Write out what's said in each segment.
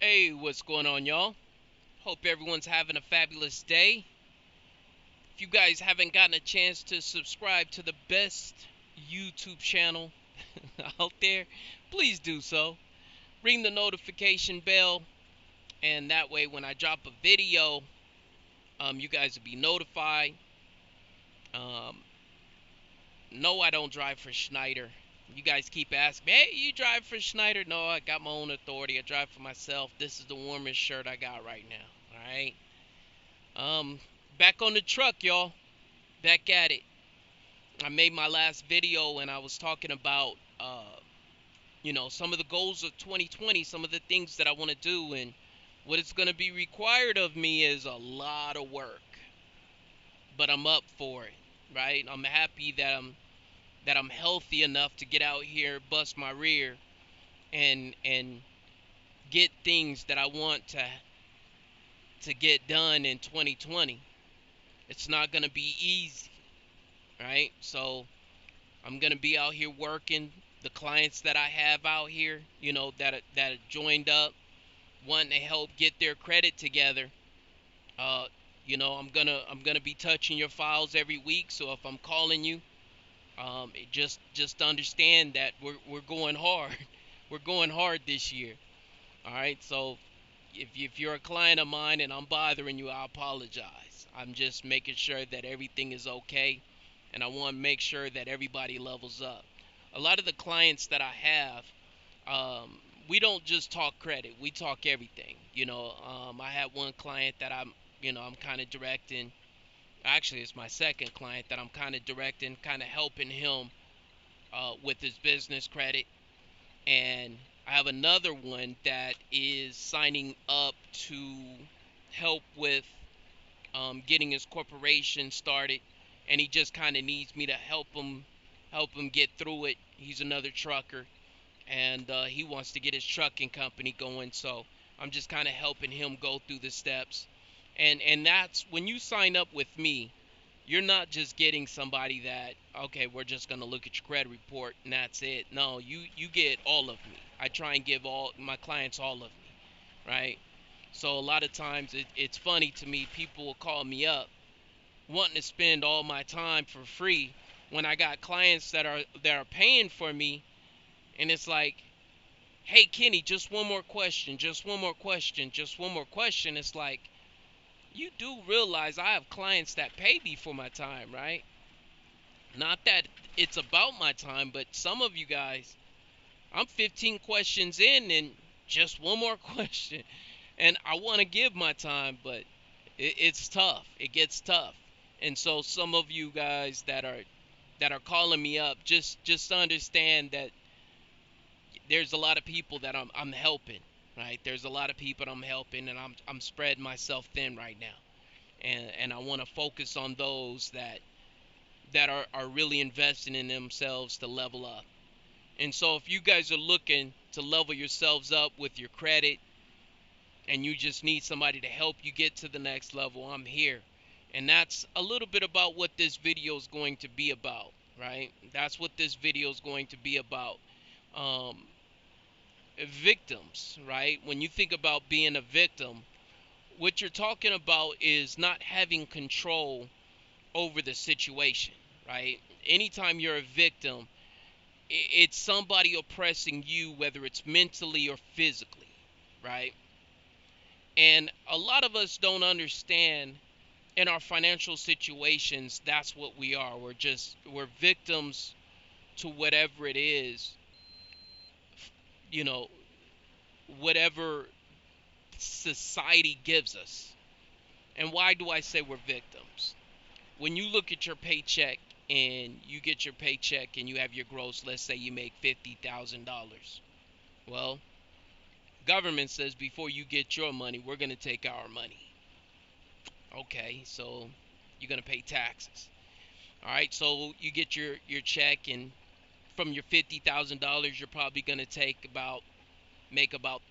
Hey, what's going on, y'all? Hope everyone's having a fabulous day. If you guys haven't gotten a chance to subscribe to the best YouTube channel out there, please do so. Ring the notification bell, and that way when I drop a video, you guys will be notified. Um, no, I don't drive for Schneider. You guys keep asking me, hey, you drive for Schneider? No, I got my own authority. I drive for myself. This is the warmest shirt I got right now. All right. Um, Back on the truck, y'all. Back at it. I made my last video and I was talking about, some of the goals of 2020, some of the things that I want to do, and what it's going to be required of me is a lot of work, but I'm up for it, right? I'm happy that I'm healthy enough to get out here, bust my rear, and get things that I want to get done in 2020. It's not going to be easy, right? So I'm gonna be out here working. The clients that I have out here, that joined up, wanting to help get their credit together. Uh, I'm gonna be touching your files every week. So if I'm calling you, just understand that we're going hard. We're going hard this year. All right. So if you're a client of mine and I'm bothering you, I apologize. I'm just making sure that everything is okay, and I want to make sure that everybody levels up. A lot of the clients that I have, we don't just talk credit, we talk everything. I had one client that I'm kind of directing. Actually, it's my second client that I'm kind of directing, kind of helping him with his business credit. And I have another one that is signing up to help with getting his corporation started, and he just kind of needs me to help him get through it. He's another trucker, and he wants to get his trucking company going. So I'm just kind of helping him go through the steps. And that's when you sign up with me, you're not just getting somebody that, okay, we're just gonna look at your credit report and that's it. No, you get all of me. I try and give all my clients all of me, right? So a lot of times it's funny to me. People will call me up wanting to spend all my time for free when I got clients that are paying for me, and it's like, hey Kenny, just one more question, just one more question, just one more question. It's like, you do realize I have clients that pay me for my time, right? Not that it's about my time, but some of you guys, I'm 15 questions in and just one more question. And I want to give my time, but it's tough. It gets tough. And so some of you guys that are calling me up, just understand that there's a lot of people that I'm helping, right? There's a lot of people I'm helping, and I'm spreading myself thin right now. And I want to focus on those that are really investing in themselves to level up. And so if you guys are looking to level yourselves up with your credit, and you just need somebody to help you get to the next level, I'm here. And that's a little bit about what this video is going to be about, right? That's what this video is going to be about. Um, Victims, right? When you think about being a victim, what you're talking about is not having control over the situation, right? Anytime you're a victim, it's somebody oppressing you, whether it's mentally or physically, right? And a lot of us don't understand in our financial situations that's what we are. We're victims to whatever it is, you know, whatever society gives us. And why do I say we're victims? When you look at your paycheck and you get your paycheck and you have your gross, let's say you make $50,000. Well, government says before you get your money, we're going to take our money. Okay, so you're going to pay taxes. All right, so you get your check, and from your $50,000, you're probably going to make about,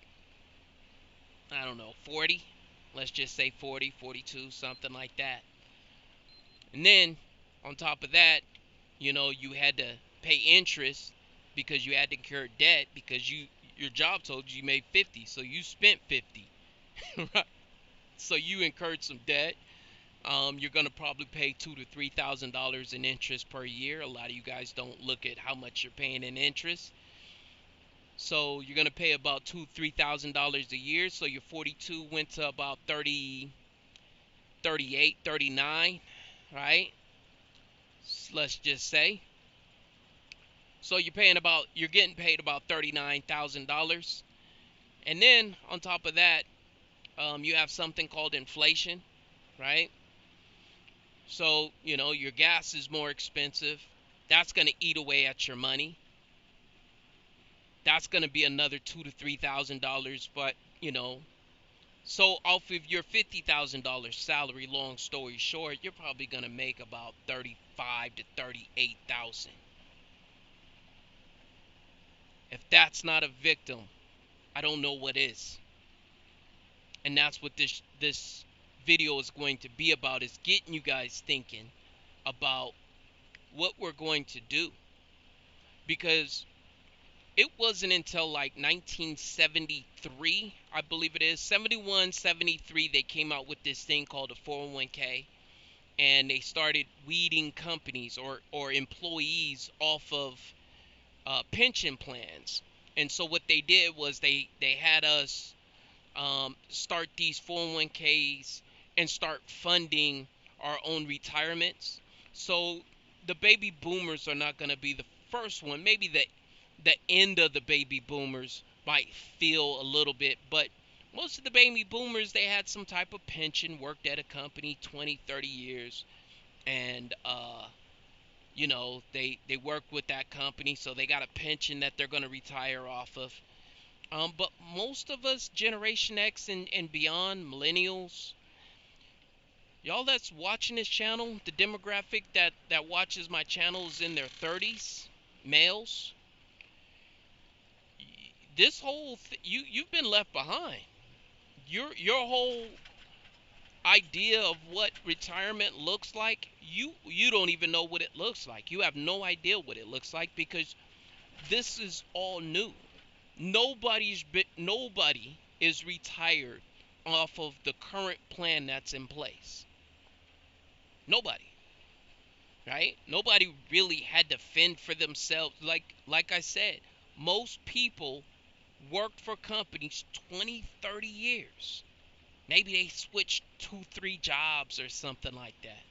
I don't know, 40. Let's just say 40, 42, something like that. And then on top of that, you had to pay interest because you had to incur debt because Your job told you made 50, so you spent 50, right? So you incurred some debt. You're gonna probably pay $2,000 to $3,000 in interest per year. A lot of you guys don't look at how much you're paying in interest. So you're gonna pay about $2,000 to $3,000 a year. So your 42 went to about 30, 38, 39, right? Let's just say. So you're getting paid about $39,000, and then on top of that, you have something called inflation, right? So your gas is more expensive. That's gonna eat away at your money. That's gonna be another $2,000 to $3,000, but so off of your $50,000 salary, long story short, you're probably gonna make about 35 to 38,000. If that's not a victim, I don't know what is. And that's what this video is going to be about, is getting you guys thinking about what we're going to do. Because it wasn't until like 1973, I believe it is, 71, 73, they came out with this thing called a 401k, and they started weeding companies or employees off of pension plans. And so what they did was they had us start these 401ks and start funding our own retirements. So the baby boomers are not going to be the first one. Maybe the end of the baby boomers might feel a little bit, but most of the baby boomers, they had some type of pension, worked at a company 20, 30 years, and they worked with that company, so they got a pension that they're going to retire off of. But most of us, Generation X and beyond, millennials, y'all that's watching this channel, the demographic that watches my channel is in their 30s, males. This whole you've been left behind. Your whole idea of what retirement looks like, you don't even know what it looks like. You have no idea what it looks like, because this is all new. Nobody is retired off of the current plan that's in place. Nobody, right? Nobody really had to fend for themselves. Like I said, most people worked for companies 20, 30 years. Maybe they switched 2, 3 jobs or something like that.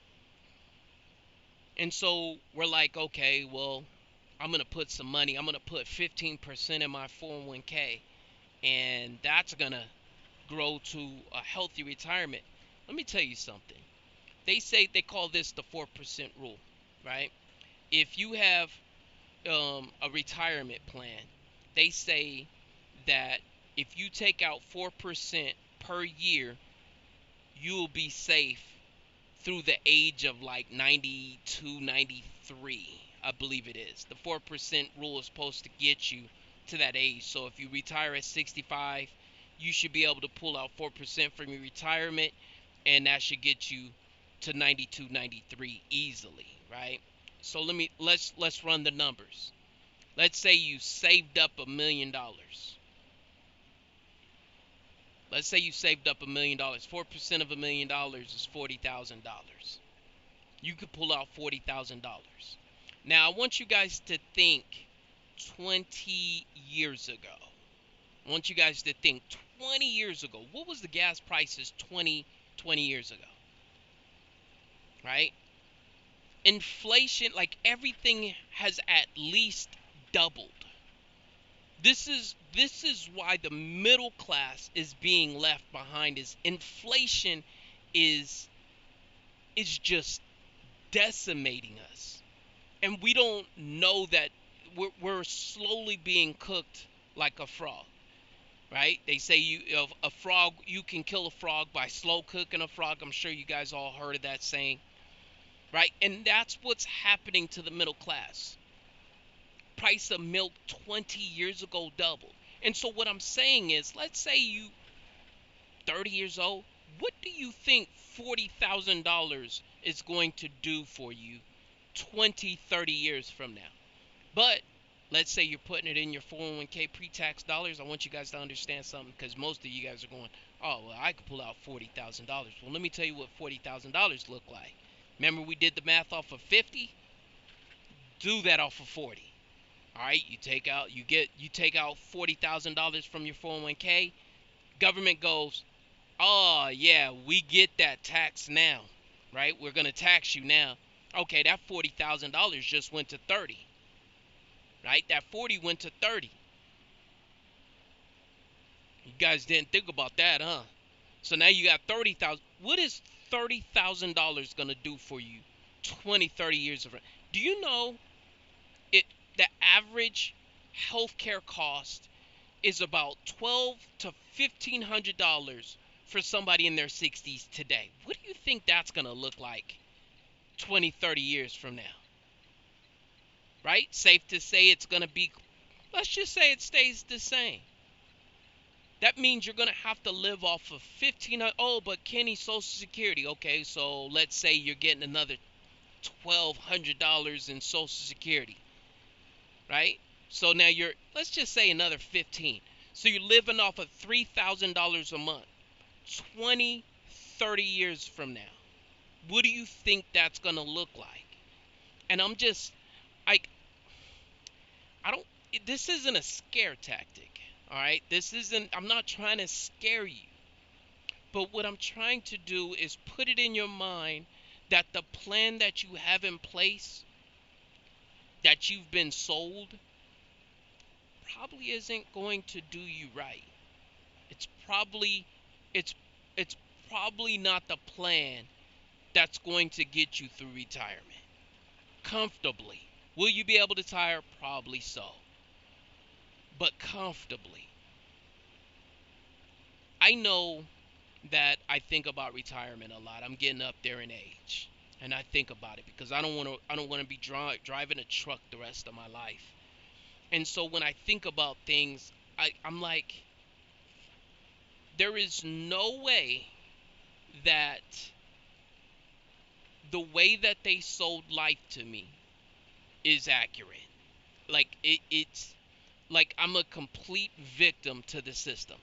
And so we're like, okay, well, I'm going to put some money. I'm going to put 15% in my 401k, and that's going to grow to a healthy retirement. Let me tell you something. They call this the 4% rule, right? If you have a retirement plan, they say that if you take out 4% per year, you will be safe through the age of like 92, 93, I believe it is. The 4% rule is supposed to get you to that age. So if you retire at 65, you should be able to pull out 4% from your retirement, and that should get you to 92, 93 easily, right? So let's run the numbers. Let's say you saved up $1 million. Let's say you saved up $1 million. 4% of $1 million is $40,000. You could pull out $40,000. Now, I want you guys to think 20 years ago. I want you guys to think 20 years ago. What was the gas prices 20 years ago? Right? Inflation, like everything has at least doubled. This is why the middle class is being left behind. Is inflation is just decimating us, and we don't know that we're slowly being cooked like a frog, right? They say a frog, you can kill a frog by slow cooking a frog. I'm sure you guys all heard of that saying, right? And that's what's happening to the middle class. Price of milk 20 years ago doubled. And so what I'm saying is, let's say you 30 years old, what do you think $40,000 is going to do for you 20, 30 years from now? But let's say you're putting it in your 401k pre-tax dollars. I want you guys to understand something, because most of you guys are going, oh, well, I could pull out $40,000. Well, let me tell you what $40,000 look like. Remember, we did the math off of 50. Do that off of 40. All right, you take out $40,000 from your 401k. Government goes, oh yeah, we get that tax now, right? We're gonna tax you now. Okay, that $40,000 just went to 30, right? That 40 went to 30. You guys didn't think about that, huh? So now you got 30,000. What is $30,000 gonna do for you? 20, 30 years of rent. Do you know it? The average healthcare cost is about $1,200 to $1,500 for somebody in their 60s today. What do you think that's gonna look like 20, 30 years from now? Right? Safe to say it's gonna be. Let's just say it stays the same. That means you're gonna have to live off of 1,500. Oh, but Kenny, Social Security. Okay, so let's say you're getting another $1,200 in Social Security, right? So now let's just say another 15. So you're living off of $3,000 a month. 20, 30 years from now, what do you think that's gonna look like? And I'm just like, I don't. This isn't a scare tactic. All right, this isn't. I'm not trying to scare you. But what I'm trying to do is put it in your mind that the plan that you have in place, that you've been sold, probably isn't going to do you right. It's probably it's it's probably not the plan that's going to get you through retirement comfortably. Will you be able to retire? Probably so. But comfortably. I know that I think about retirement a lot. I'm getting up there in age, and I think about it because I don't want to be driving a truck the rest of my life. And so when I think about things, I'm like, there is no way that the way that they sold life to me is accurate. Like it's like I'm a complete victim to the system,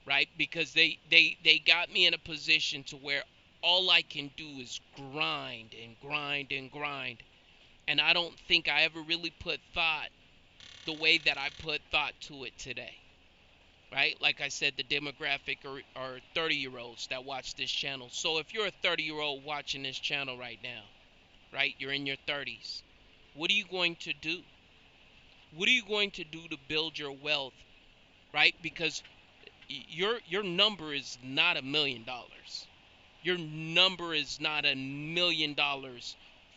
right? Because they got me in a position to where all I can do is grind and grind and grind. And I don't think I ever really put thought the way that I put thought to it today. Right? Like I said, the demographic are 30-year-olds that watch this channel. So if you're a 30-year-old watching this channel right now, right? You're in your 30s. What are you going to do? What are you going to do to build your wealth, right? Because your number is not $1 million. Your number is not $1 million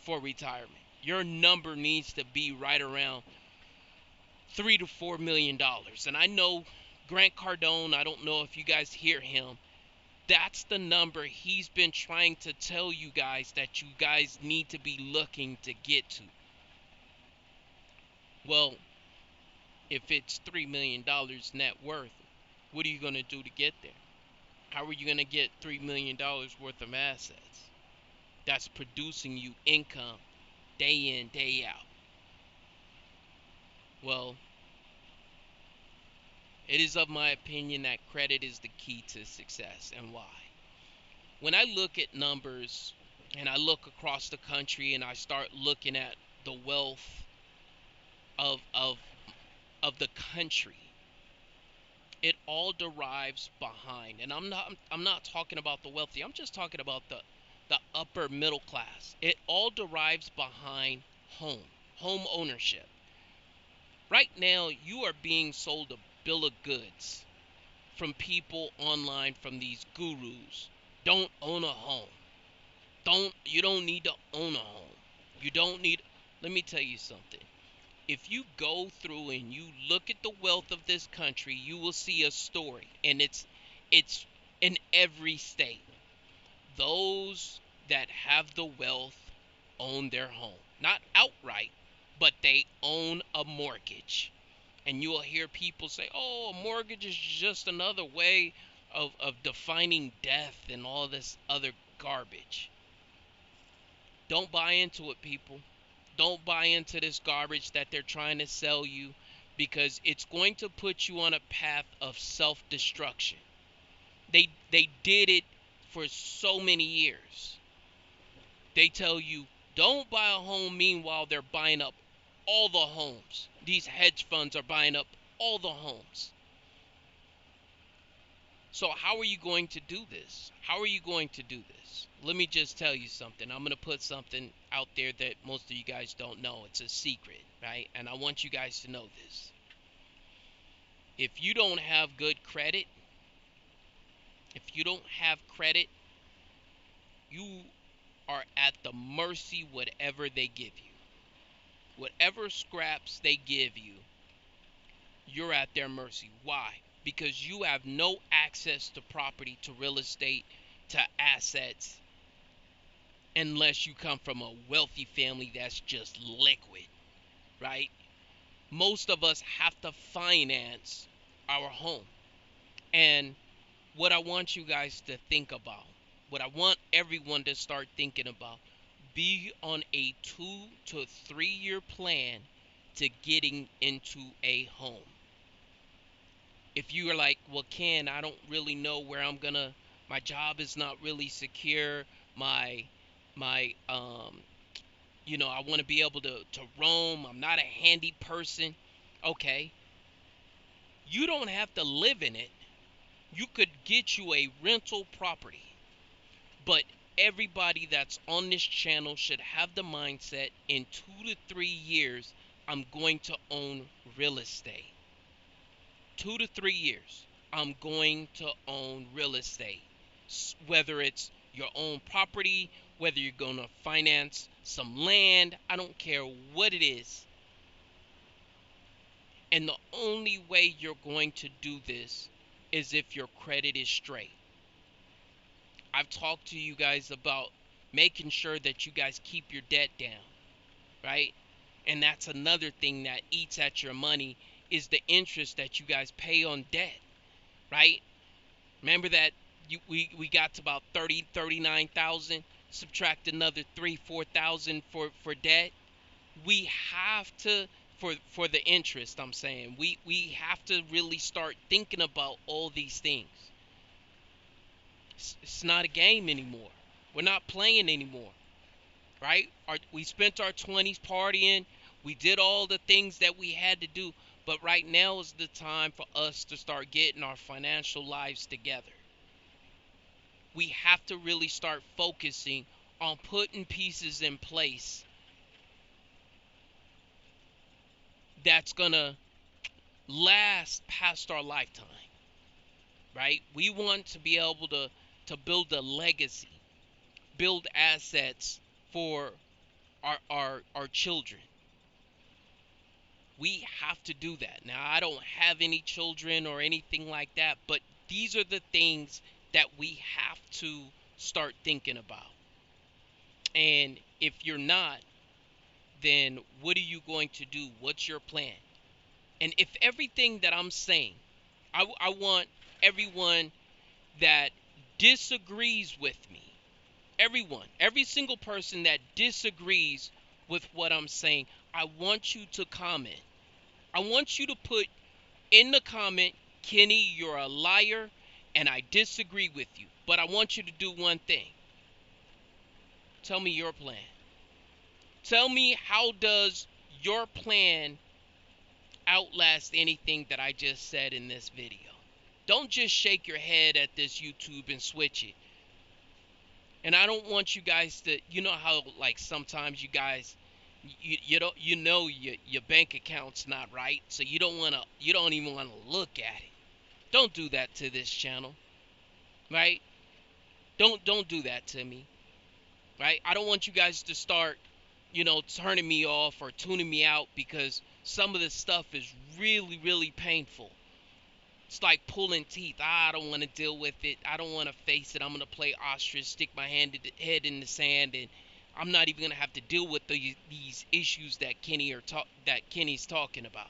for retirement. Your number needs to be right around $3 to $4 million. And I know Grant Cardone, I don't know if you guys hear him. That's the number he's been trying to tell you guys that you guys need to be looking to get to. Well, if it's $3 million net worth, what are you going to do to get there? How are you going to get $3 million worth of assets that's producing you income day in, day out? Well, it is of my opinion that credit is the key to success. And why? When I look at numbers and I look across the country and I start looking at the wealth of of of the country, it all derives behind. And I'm not talking about the wealthy. I'm just talking about the upper middle class. It all derives behind home ownership. Right now, you are being sold a bill of goods from people online, from these gurus. Don't own a home. You don't need to own a home. You don't need. Let me tell you something. If you go through and you look at the wealth of this country, you will see a story, and it's in every state. Those that have the wealth own their home, not outright, but they own a mortgage. And you will hear people say, oh, a mortgage is just another way of defining death and all this other garbage. Don't buy into it, people. Don't buy into this garbage that they're trying to sell you, because it's going to put you on a path of self-destruction. They did it for so many years. They tell you don't buy a home, meanwhile they're buying up all the homes. These hedge funds are buying up all the homes. So how are you going to do this? How are you going to do this? Let me just tell you something. I'm going to put something out there that most of you guys don't know. It's a secret, right? And I want you guys to know this. If you don't have good credit, you are at the mercy whatever they give you. Whatever scraps they give you, you're at their mercy. Why? Because you have no access to property, to real estate, to assets, unless you come from a wealthy family that's just liquid, right? Most of us have to finance our home. And what I want you guys to think about, what I want everyone to start thinking about, be on a 2 to 3 year plan to getting into a home. If you are like, well, Ken, I don't really know where my job is not really secure. My, I want to be able to roam. I'm not a handy person. Okay. You don't have to live in it. You could get you a rental property. But everybody that's on this channel should have the mindset, in 2 to 3 years, I'm going to own real estate. 2 to 3 years, I'm going to own real estate. Whether it's your own property, whether you're going to finance some land, I don't care what it is. And the only way you're going to do this is if your credit is straight. I've talked to you guys about making sure that you guys keep your debt down, right? And that's another thing that eats at your money, is the interest that you guys pay on debt, right? Remember that we got to about 39,000, subtract another 4,000 for debt. We have to, for the interest, I'm saying, we have to really start thinking about all these things. It's not a game anymore. We're not playing anymore, right? We spent our 20s partying. We did all the things that we had to do. But right now is the time for us to start getting our financial lives together. We have to really start focusing on putting pieces in place that's going to last past our lifetime, right? We want to be able to build a legacy, build assets for our children. We have to do that. Now, I don't have any children or anything like that, but these are the things that we have to start thinking about. And if you're not, then what are you going to do? What's your plan? And if everything that I'm saying, I want everyone that disagrees with me, every single person that disagrees with what I'm saying, I want you to comment. I want you to put in the comment, Kenny, you're a liar and I disagree with you. But I want you to do one thing. Tell me your plan. Tell me, how does your plan outlast anything that I just said in this video? Don't just shake your head at this YouTube and switch it. And I don't want you guys to, you know how like sometimes you guys, your bank account's not right, so you don't even want to look at it. Don't do that to this channel, right? Don't do that to me, right? I don't want you guys to start, turning me off or tuning me out, because some of this stuff is really, really painful. It's like pulling teeth. I don't want to deal with it. I don't want to face it. I'm going to play ostrich, stick my head in the sand, and I'm not even going to have to deal with these issues that Kenny's talking about.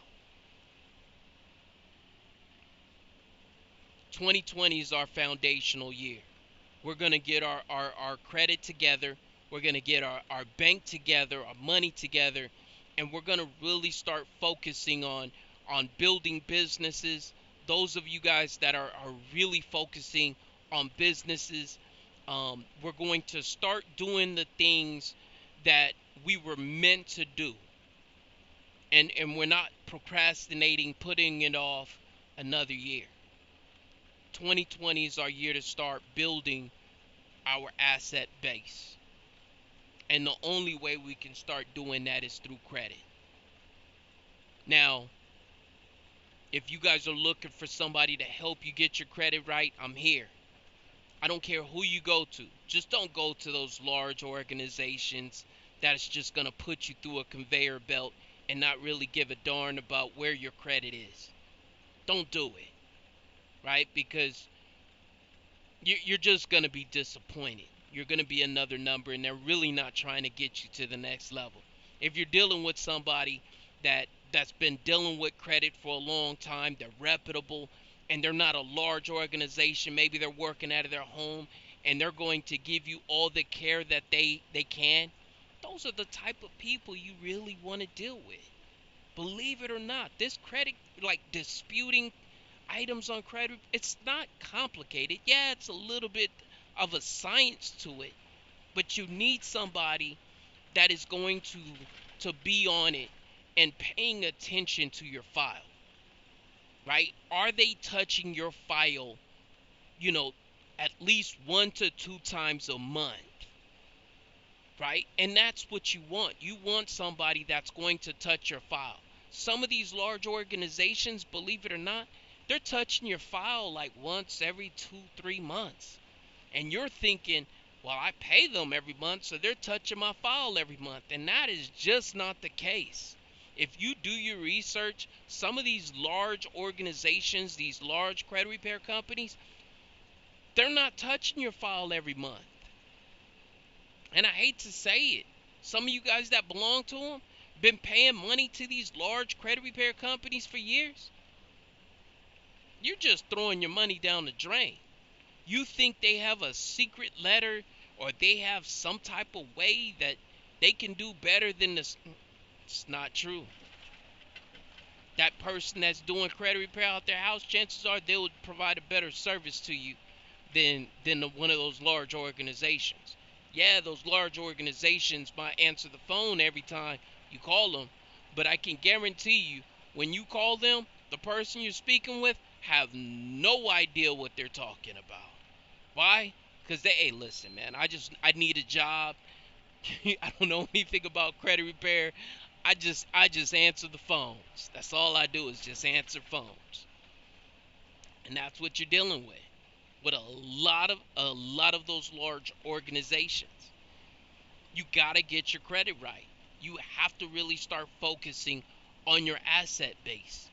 2020 is our foundational year. We're going to get our credit together. We're going to get our bank together, our money together, and we're going to really start focusing on building businesses. Those of you guys that are really focusing on businesses, we're going to start doing the things that we were meant to do. And we're not procrastinating, putting it off another year. 2020 is our year to start building our asset base. And the only way we can start doing that is through credit. Now, if you guys are looking for somebody to help you get your credit right, I'm here. I don't care who you go to. Just don't go to those large organizations that is just going to put you through a conveyor belt and not really give a darn about where your credit is. Don't do it, right? Because you're just going to be disappointed. You're going to be another number, and they're really not trying to get you to the next level. If you're dealing with somebody that's been dealing with credit for a long time, they're reputable, and they're not a large organization, maybe they're working out of their home, and they're going to give you all the care that they can, those are the type of people you really want to deal with. Believe it or not, this credit, like disputing items on credit, it's not complicated. Yeah, it's a little bit of a science to it, but you need somebody that is going to be on it and paying attention to your file, right? Are they touching your file, at least 1 to 2 times a month, right? And that's what you want. You want somebody that's going to touch your file. Some of these large organizations, believe it or not, they're touching your file like once every 2-3 months. And you're thinking, well, I pay them every month, so they're touching my file every month. And that is just not the case. If you do your research, some of these large organizations, these large credit repair companies, they're not touching your file every month. And I hate to say it, some of you guys that belong to them been paying money to these large credit repair companies for years. You're just throwing your money down the drain. You think they have a secret letter or they have some type of way that they can do better than this. It's not true. That person that's doing credit repair out their house, chances are they would provide a better service to you than one of those large organizations. Yeah, those large organizations might answer the phone every time you call them, but I can guarantee you, when you call them, the person you're speaking with have no idea what they're talking about. Why? Because hey, listen, man, I need a job. I don't know anything about credit repair. I just answer the phones. That's all I do is just answer phones. And that's what you're dealing with a lot of those large organizations. You got to get your credit right. You have to really start focusing on your asset base.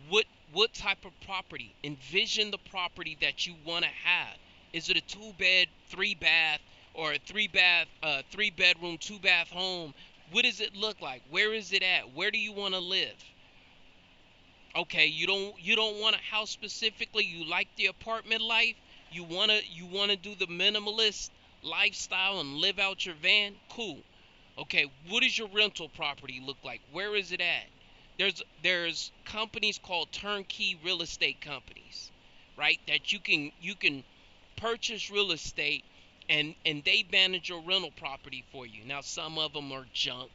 What type of property? Envision the property that you want to have. Is it a 2-bed, 3-bath, or a 3-bedroom, 2-bath home? What does it look like? Where is it at? Where do you want to live? Okay, you don't want a house specifically. You like the apartment life. You wanna do the minimalist lifestyle and live out your van. Cool. Okay, what does your rental property look like? Where is it at? There's companies called turnkey real estate companies, right? That you can purchase real estate and they manage your rental property for you. Now some of them are junk,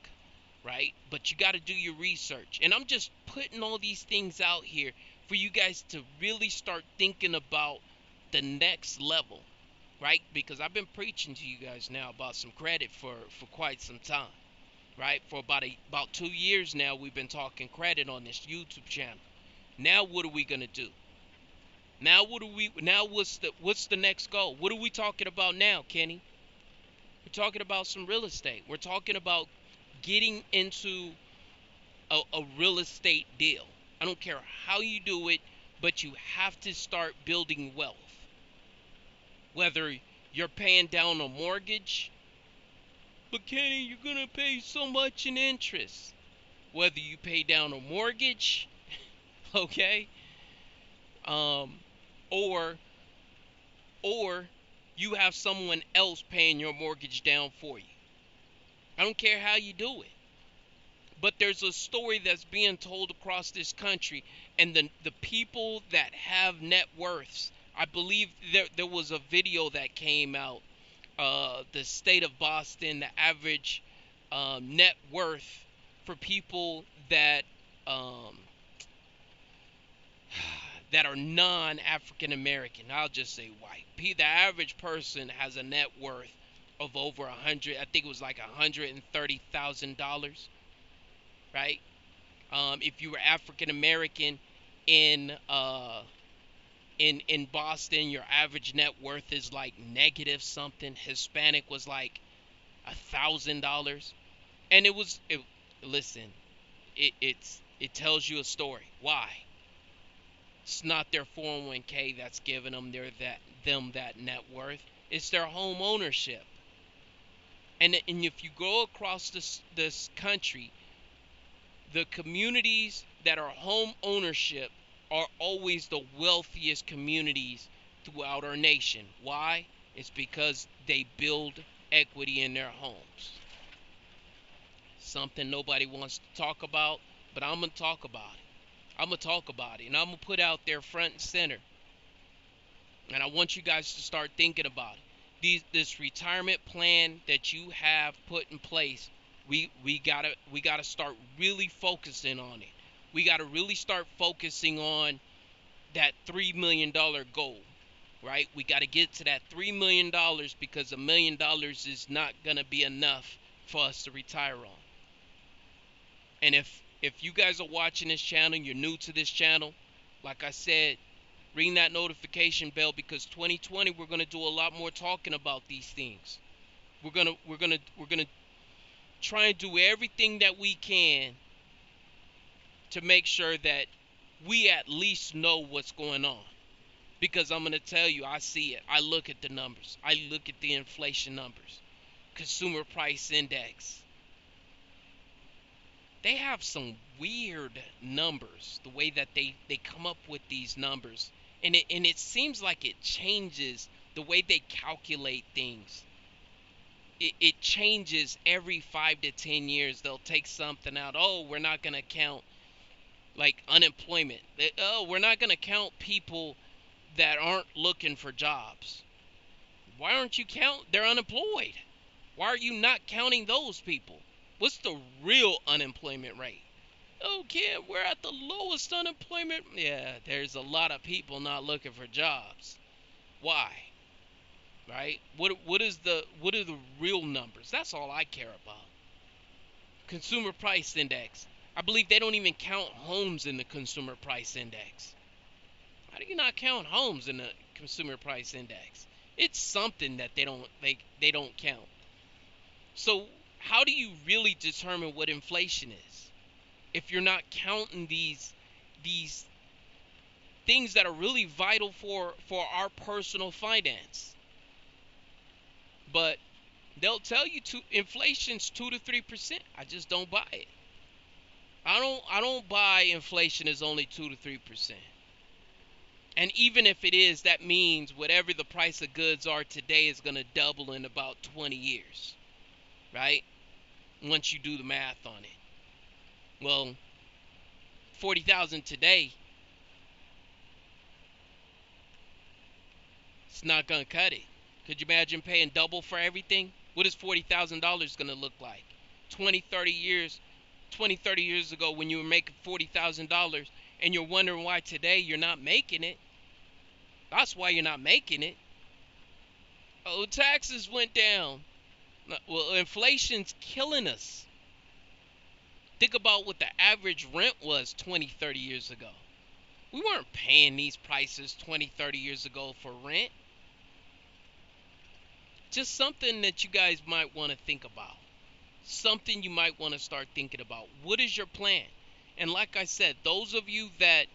right? But you got to do your research. And I'm just putting all these things out here for you guys to really start thinking about the next level, right? Because I've been preaching to you guys now about some credit for quite some time, right? For about 2 years now, we've been talking credit on this YouTube channel. Now what are we gonna do? Now what's the next goal? What are we talking about now, Kenny? We're talking about some real estate. We're talking about getting into a real estate deal. I don't care how you do it, but you have to start building wealth. Whether you're paying down a mortgage, but Kenny, you're going to pay so much in interest. Whether you pay down a mortgage, okay, or you have someone else paying your mortgage down for you. I don't care how you do it. But there's a story that's being told across this country, and the people that have net worths, I believe there was a video that came out. The state of Boston, the average net worth for people that um, that are non-African American. I'll just say white. The average person has a net worth of over 100. I think it was like $130,000, right? If you were African American in in Boston, your average net worth is like negative something. Hispanic was like $1,000, and listen, it tells you a story. Why? It's not their 401k that's giving them that net worth. It's their home ownership. And if you go across this country, the communities that are home ownership are always the wealthiest communities throughout our nation. Why? It's because they build equity in their homes. Something nobody wants to talk about, but I'm going to talk about it. I'm going to talk about it, and I'm going to put out there front and center. And I want you guys to start thinking about it. This retirement plan that you have put in place, we gotta start really focusing on it. We gotta really start focusing on that $3 million goal, right? We gotta get to that $3 million, because $1 million is not gonna be enough for us to retire on. And if you guys are watching this channel, you're new to this channel, like I said, ring that notification bell, because 2020 we're gonna do a lot more talking about these things. We're gonna try and do everything that we can to make sure that we at least know what's going on. Because I'm gonna tell you, I see it. I look at the numbers. I look at the inflation numbers, consumer price index. They have some weird numbers, the way that they come up with these numbers. And it seems like it changes the way they calculate things. It changes every 5 to 10 years. They'll take something out. Oh, we're not going to count like unemployment. Oh, we're not going to count people that aren't looking for jobs. Why aren't you They're unemployed. Why are you not counting those people? What's the real unemployment rate? Oh, kid, we're at the lowest unemployment. Yeah, there's a lot of people not looking for jobs. Why? Right? What are the real numbers? That's all I care about. Consumer price index. I believe they don't even count homes in the consumer price index. How do you not count homes in the consumer price index? It's something that they don't count. So how do you really determine what inflation is if you're not counting these things that are really vital for our personal finance? But they'll tell you inflation's 2 to 3%. I just don't buy it. I don't buy inflation is only 2 to 3%. And even if it is, that means whatever the price of goods are today is going to double in about 20 years. Right? Once you do the math on it. Well, 40,000 today, it's not going to cut it. Could you imagine paying double for everything? What is $40,000 going to look like? 20, 30 years ago, when you were making $40,000 and you're wondering why today you're not making it. That's why you're not making it. Oh, taxes went down. Well, inflation's killing us. Think about what the average rent was 20, 30 years ago. We weren't paying these prices 20, 30 years ago for rent. Just something that you guys might want to think about. Something you might want to start thinking about. What is your plan? And like I said, those of you that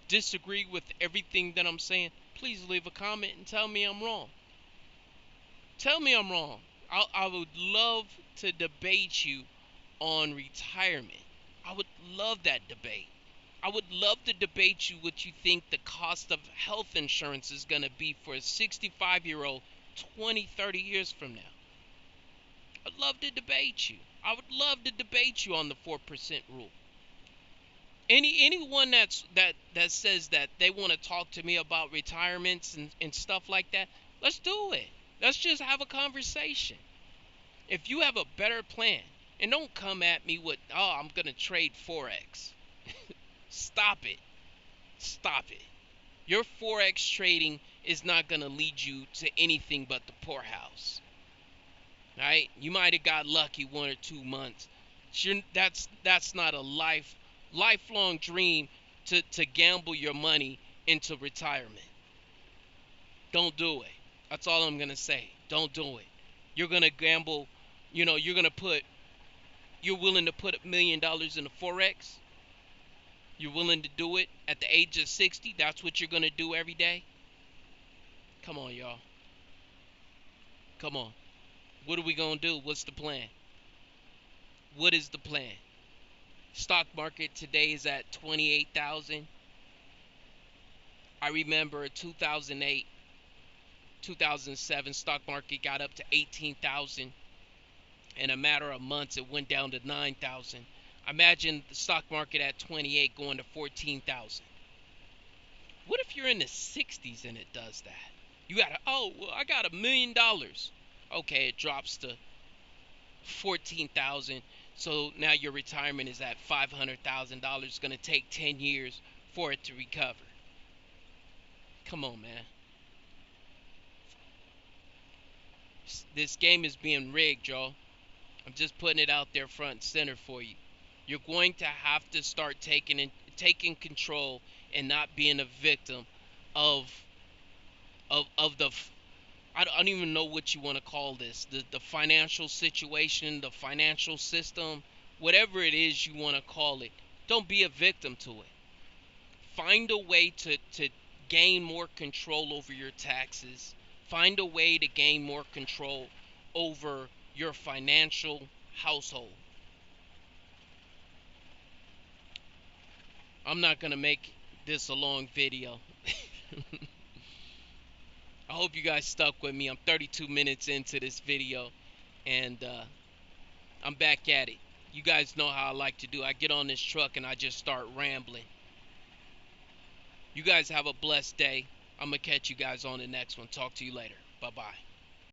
disagree with everything that I'm saying, please leave a comment and tell me I'm wrong. Tell me I'm wrong. I would love to debate you on retirement. I would love that debate. I would love to debate you what you think the cost of health insurance is going to be for a 65-year-old 20, 30 years from now? I'd love to debate you. I would love to debate you on the 4% rule. Anyone that says that they want to talk to me about retirements and stuff like that, let's do it. Let's just have a conversation. If you have a better plan, and don't come at me with, oh, I'm going to trade Forex. Stop it. Stop it. Your Forex trading is not going to lead you to anything but the poorhouse. Right? You might have got lucky 1 or 2 months. That's not a lifelong dream to gamble your money into retirement. Don't do it. That's all I'm going to say. Don't do it. You're going to gamble, you're willing to put $1 million into Forex? You're willing to do it at the age of 60? That's what you're going to do every day? Come on, y'all. Come on. What are we going to do? What's the plan? What is the plan? Stock market today is at 28,000. I remember 2008, 2007, stock market got up to 18,000. In a matter of months, it went down to 9,000. Imagine the stock market at 28 going to 14,000. What if you're in the 60s and it does that? You got I got $1 million. Okay, it drops to 14,000. So now your retirement is at $500,000. It's going to take 10 years for it to recover. Come on, man. This game is being rigged, y'all. I'm just putting it out there front and center for you. You're going to have to start taking control and not being a victim of the, I don't even know what you want to call this, the financial situation, the financial system, whatever it is you want to call it. Don't be a victim to it. Find a way to gain more control over your taxes. Find a way to gain more control over your financial household. I'm not going to make this a long video. I hope you guys stuck with me. I'm 32 minutes into this video, and I'm back at it. You guys know how I like to do. I get on this truck and I just start rambling. You guys have a blessed day. I'm going to catch you guys on the next one. Talk to you later. Bye-bye.